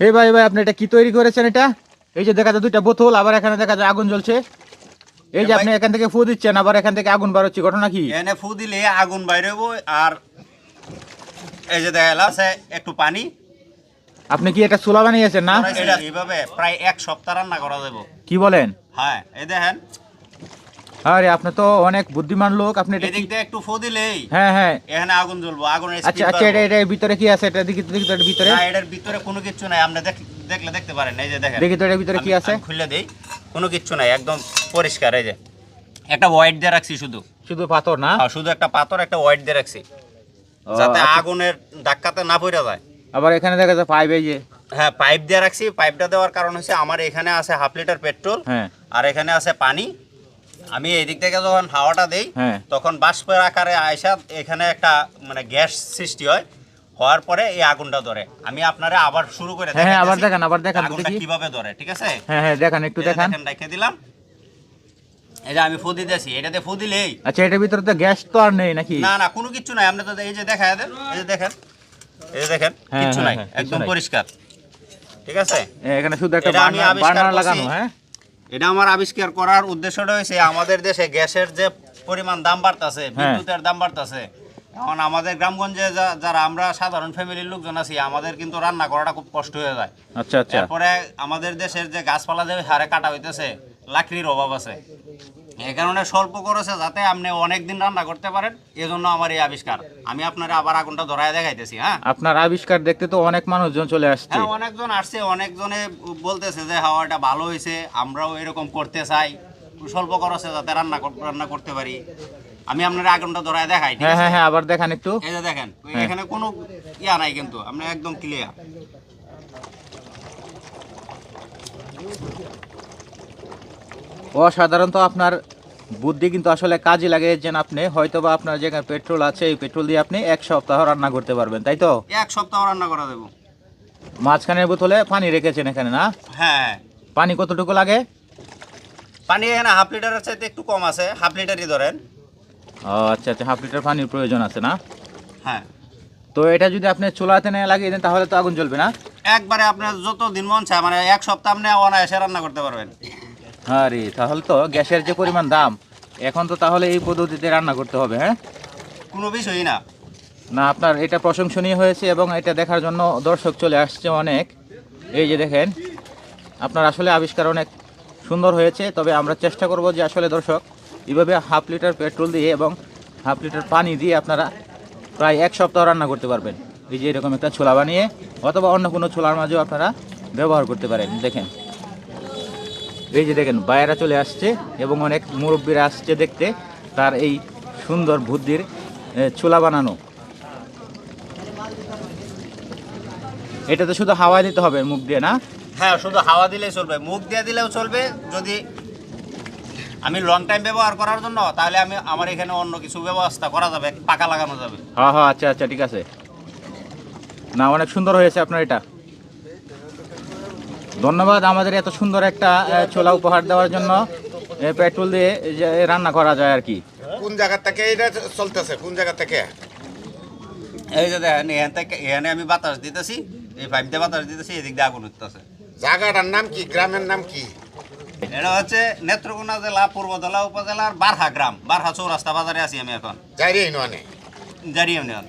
এই ভাই ভাই আপনি এটা কি তৈরি করেছেন? এটা এই যে দেখা যায় দুইটা বোতল, আবার এখানে দেখা যায় আগুন জ্বলছে। এই যে আপনি এখান থেকে ফু দিচ্ছেন, আবার এখান থেকে আগুন বার হচ্ছে, ঘটনা কি? এনে ফু দিলে আগুন বাইরে হবো। আর এই যে দেখা আছে একটু পানি। আপনি কি এটা চুলা বানিয়েছেন না? এটা এইভাবে প্রায় 1 সপ্তাহ রান্না করা যাবে। কি বলেন? হ্যাঁ, এই দেখেন। আরে আপনি তো অনেক বুদ্ধিমান লোক, আপনি এটা এদিক দিয়ে একটু ফু দিলেই হ্যাঁ হ্যাঁ এখানে আগুন জ্বলবো, আগুনের আচ্ছা স্পিড আচ্ছা, বাড়বে। এটার ভিতরে কি আছে? এটা দেখি তো, দেখি তো এটার ভিতরে। না, এটার ভিতরে কোনো কিছু নাই, আপনি দেখলে দেখতে পারেন। এই যে দেখেন, দেখি তো এটার ভিতরে কি আছে। আমি খুলে দেই। কোনো কিছু নাই, একদম পরিষ্কার। এই যে একটা হোয়াইট দিয়ে রাখছি, শুধু শুধু পাথর না? শুধু একটা পাথর, একটা হোয়াইট দিয়ে রাখছি, যাতে আচ্ছা। আগুনের ধাক্কাতে না পড়ে যায়। আবার এখানে দেখা যায় পাইপ, এই যে হ্যাঁ, পাইপ দিয়ে রাখছি। পাইপটা দেওয়ার কারণ হচ্ছে আমার এখানে আছে 1/2 লিটার পেট্রোল, হ্যাঁ আর এখানে আছে পানি। আমি এই দিক থেকে যখন হাওয়াটা দেই, হ্যাঁ তখন বাষ্পের আকারে আয়সা এখানে একটা মানে গ্যাস সৃষ্টি হয়। হওয়ার পরে এই আগুনটা ধরে। আমি আপনারে আবার শুরু করে হ্যাঁ হ্যাঁ, আবার দেখাইতেছি দেখান, আবার দেখান তো আগুনটা দেখি। কিভাবে ধরে, ঠিক আছে? হ্যাঁ হ্যাঁ দেখান, একটু এই যে দেখান। দেখেন, রেখে দিলাম। এই যে আমি ফু দিতেছি, এটাতে ফু দিলেই আচ্ছা, এটার ভিতরে তো গ্যাস তো আর নেই নাকি? না না, কোনো কিছু নাই। আপনি তো এই যে দেখা দেন, এই যে দেখেন, এই যে দেখেন, হ্যাঁ, কিচ্ছু হ্যাঁ, নাই, হ্যাঁ, একদম কিছু নাই। পরিষ্কার, ঠিক আছে? এখানে শুধু একটা এটা আমি আবিষ্কার বার্নার করছি। লাগানো। হ্যাঁ, এটা আমার আবিষ্কার করার উদ্দেশ্যটা হয়েছে, আমাদের দেশে গ্যাসের যে পরিমাণ দাম বাড়তেছে, বিদ্যুতের দাম বাড়তেছে। এখন আমাদের গ্রামগঞ্জে যারা আমরা সাধারণ ফ্যামিলির লোকজন আছি, আমাদের কিন্তু রান্না করাটা খুব কষ্ট হয়ে যায়। আচ্ছা আচ্ছা। তারপরে আমাদের দেশের যে গাছপালা যে হারে কাটা হইতেছে, লাকড়ির অভাব আছে। এই কারণে স্বল্প খরচে যাতে আপনি অনেক দিন রান্না করতে পারেন, এজন্য আমার এই আবিষ্কার। আমি আপনারা আবার আগুনটা ধরায় দেখাইতেছি। হ্যাঁ, আপনার আবিষ্কার দেখতে তো অনেক মানুষজন চলে আসছে। হ্যাঁ, অনেকজন আসছে, অনেকজনে বলতেছে যে হাওয়াটা ভালো হয়েছে, আমরাও এরকম করতে চাই, স্বল্প খরচে যাতে রান্না করতে পারি। আমি আপনার আগুনটা ধরায় দেখাই, ঠিক হ্যাঁ আছে? হ্যাঁ হ্যাঁ, আবার দেখান একটু। এই যে দেখেন, হ্যাঁ। এখানে কোনো ইয়া নাই, কিন্তু আপনি একদম ক্লিয়ার। অসাধারণত আপনার বুদ্ধি কিন্তু আসলে কাজে লাগিয়েছেন আপনি। হয়তোবা আপনার যেখানে পেট্রোল আছে, এই পেট্রোল দিয়ে আপনি 1 সপ্তাহ রান্না করতে পারবেন, তাই তো? 1 সপ্তাহ রান্না করা দেবো। মাঝখানের বোতলে পানি রেখেছেন এখানে না? হ্যাঁ, পানি কতটুকু লাগে? পানি এখানে 1/2 লিটারের চাইতে একটু কম আছে, 1/2 লিটারই ধরেন। ও আচ্ছা আচ্ছা, 1/2 লিটার পানির প্রয়োজন আছে না? হ্যাঁ, তো এটা যদি আপনি চুলাতে নিয়ে লাগিয়ে দেন তাহলে তো আগুন জ্বলবে না? একবারে আপনার যত দিন মন চায়, মানে 1 সপ্তাহ আপনি অনায়াসে রান্না করতে পারবেন। আরে তাহলে তো গ্যাসের যে পরিমাণ দাম, এখন তো তাহলে এই পদ্ধতিতে রান্না করতে হবে। হ্যাঁ কোনো বিষয়ই না। না, আপনার এটা প্রশংসনীয় হয়েছে এবং এটা দেখার জন্য দর্শক চলে আসছে অনেক। এই যে দেখেন, আপনার আসলে আবিষ্কার অনেক সুন্দর হয়েছে। তবে আমরা চেষ্টা করব যে আসলে দর্শক এইভাবে 1/2 লিটার পেট্রোল দিয়ে এবং 1/2 লিটার পানি দিয়ে আপনারা প্রায় 1 সপ্তাহ রান্না করতে পারবেন। এই যে এরকম একটা ছোলা বানিয়ে, অথবা অন্য কোনো ছোলার মাঝেও আপনারা ব্যবহার করতে পারেন। দেখেন, এই যে দেখেন বাইরা চলে আসছে এবং অনেক মুরব্বীরা আসছে দেখতে তার এই সুন্দর বুদ্ধির ছোলা বানানো। এটা তো শুধু হাওয়া দিতে হবে মুখ দিয়ে, না? হ্যাঁ, শুধু হাওয়া দিলেই চলবে, মুখ দিয়ে দিলেও চলবে। যদি আমি লং টাইম ব্যবহার করার জন্য, তাহলে আমার এখানে অন্য কিছু ব্যবস্থা করা যাবে, পাকা লাগানো যাবে। হ্যাঁ হ্যাঁ, আচ্ছা আচ্ছা, ঠিক আছে। না, অনেক সুন্দর হয়েছে আপনার এটা। ধন্যবাদ আমাদের এত সুন্দর একটা ছোলা উপহার দেওয়ার জন্য। পেট্রোল দিয়ে যে রান্না করা যায় আর কি। কোন জায়গা থেকে এটা চলতেছে? কোন জায়গা থেকে? এই যে দেখেন, এখানে আমি বাতাস দিতেছি, এই পাইপ দিয়ে বাতাস দিতেছি, এদিক দিয়ে আগুন উঠতেছে। জায়গাটার নাম কি? গ্রামের নাম কি? এটা হচ্ছে নেত্রকোনা জেলা পূর্বধলা উপজেলার বারহা গ্রাম, বারহা চৌরাস্তা বাজারে আছি আমি এখন, যাই রে নয়। জারি ইউনিয়ন।